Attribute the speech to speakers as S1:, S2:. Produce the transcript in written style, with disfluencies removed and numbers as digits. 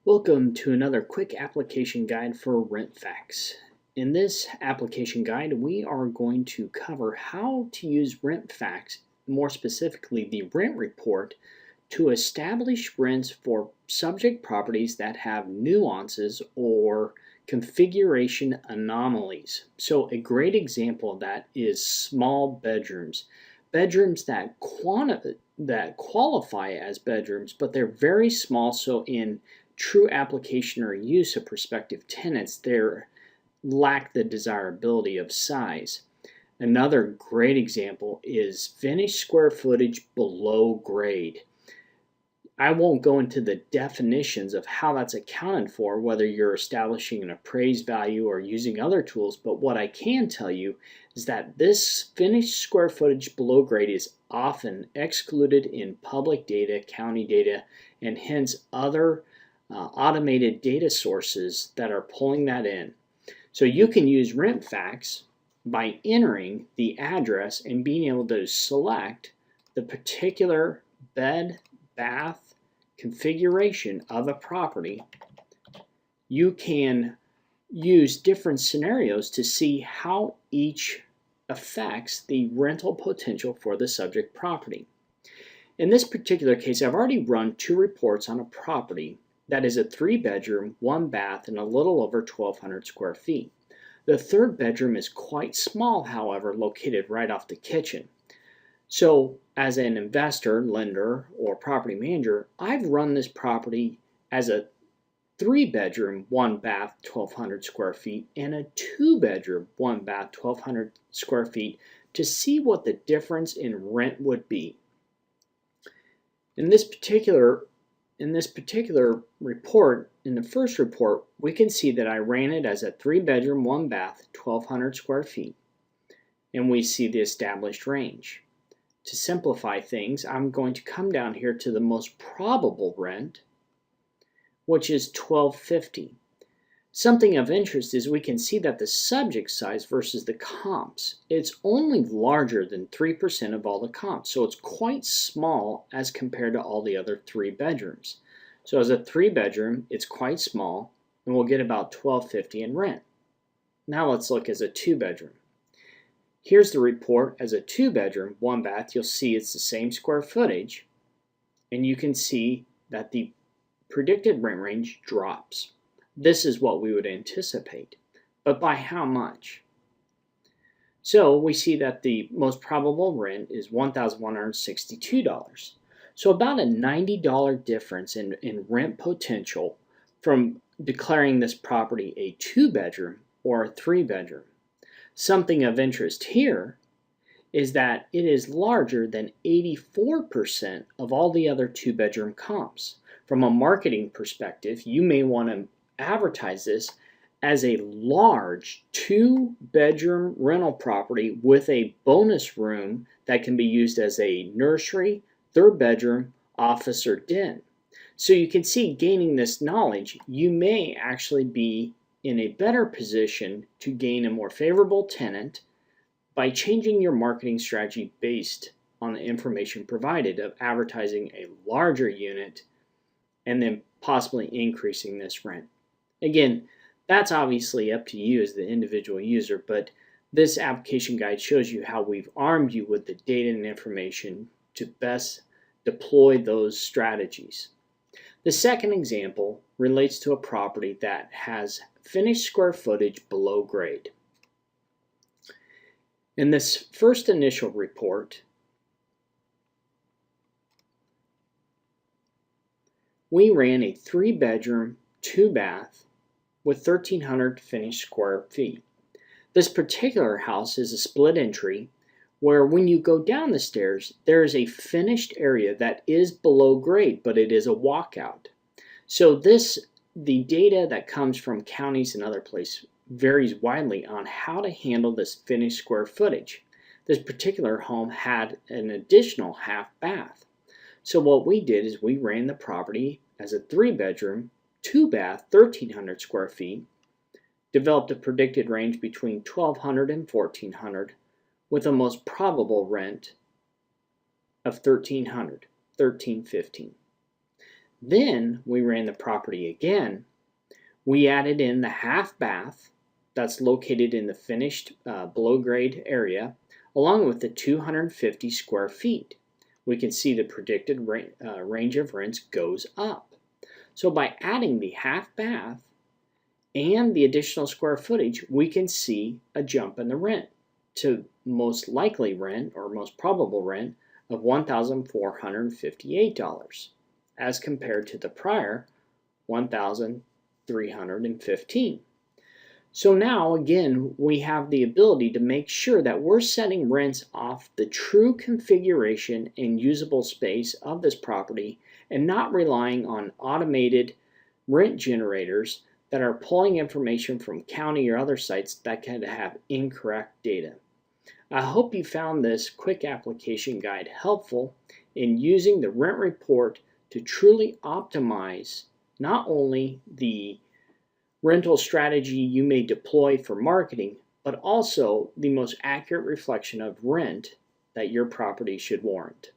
S1: Welcome to another quick application guide for RentFax. In this application guide, we are going to cover how to use RentFax, more specifically the rent report, to establish rents for subject properties that have nuances or configuration anomalies. So a great example of that is small bedrooms. Bedrooms that qualify as bedrooms, but they're very small, so in true application or use of prospective tenants, they lack the desirability of size. Another great example is finished square footage below grade. I won't go into the definitions of how that's accounted for, whether you're establishing an appraised value or using other tools, but what I can tell you is that this finished square footage below grade is often excluded in public data, county data, and hence other automated data sources that are pulling that in. So you can use RentFax by entering the address and being able to select the particular bed, bath, configuration of a property. You can use different scenarios to see how each affects the rental potential for the subject property. In this particular case, I've already run two reports on a property that is a 3-bedroom, 1-bath, and a little over 1,200 square feet. The third bedroom is quite small, however, located right off the kitchen. So as an investor, lender, or property manager, I've run this property as a 3-bedroom, 1-bath, 1,200 square feet, and a 2-bedroom, 1-bath, 1,200 square feet to see what the difference in rent would be. In this particular report, in the first report, we can see that I ran it as a 3-bedroom, 1-bath, 1,200 square feet, and we see the established range. To simplify things, I'm going to come down here to the most probable rent, which is $1,250. Something of interest is we can see that the subject size versus the comps, it's only larger than 3% of all the comps, so it's quite small as compared to all the other 3 bedrooms. So as a 3-bedroom, it's quite small, and we'll get about $1,250 in rent. Now let's look as a 2-bedroom. Here's the report as a 2-bedroom, 1-bath. You'll see it's the same square footage, and you can see that the predicted rent range drops. This is what we would anticipate, but by how much? So we see that the most probable rent is $1,162. So about a $90 difference in rent potential from declaring this property a 2-bedroom or a 3-bedroom. Something of interest here is that it is larger than 84% of all the other 2-bedroom comps. From a marketing perspective, you may want to advertise this as a large 2-bedroom rental property with a bonus room that can be used as a nursery, 3rd bedroom, office, or den. So you can see, gaining this knowledge, you may actually be in a better position to gain a more favorable tenant by changing your marketing strategy based on the information provided of advertising a larger unit and then possibly increasing this rent. Again, that's obviously up to you as the individual user, but this application guide shows you how we've armed you with the data and information to best deploy those strategies. The second example relates to a property that has finished square footage below grade. In this first initial report, we ran a 3-bedroom, 2-bath with 1,300 finished square feet. This particular house is a split entry where when you go down the stairs, there is a finished area that is below grade, but it is a walkout. So the data that comes from counties and other places varies widely on how to handle this finished square footage. This particular home had an additional half-bath. So what we did is we ran the property as a 3-bedroom, 2-bath, 1,300 square feet, developed a predicted range between $1,200 and $1,400 with a most probable rent of $1,300, $1,315. Then we ran the property again. We added in the half bath that's located in the finished below grade area, along with the 250 square feet. We can see the predicted range of rents goes up. So by adding the half bath and the additional square footage, we can see a jump in the rent to most likely rent or most probable rent of $1,458 as compared to the prior $1,315. So now again, we have the ability to make sure that we're setting rents off the true configuration and usable space of this property and not relying on automated rent generators that are pulling information from county or other sites that can have incorrect data. I hope you found this quick application guide helpful in using the rent report to truly optimize not only the rental strategy you may deploy for marketing, but also the most accurate reflection of rent that your property should warrant.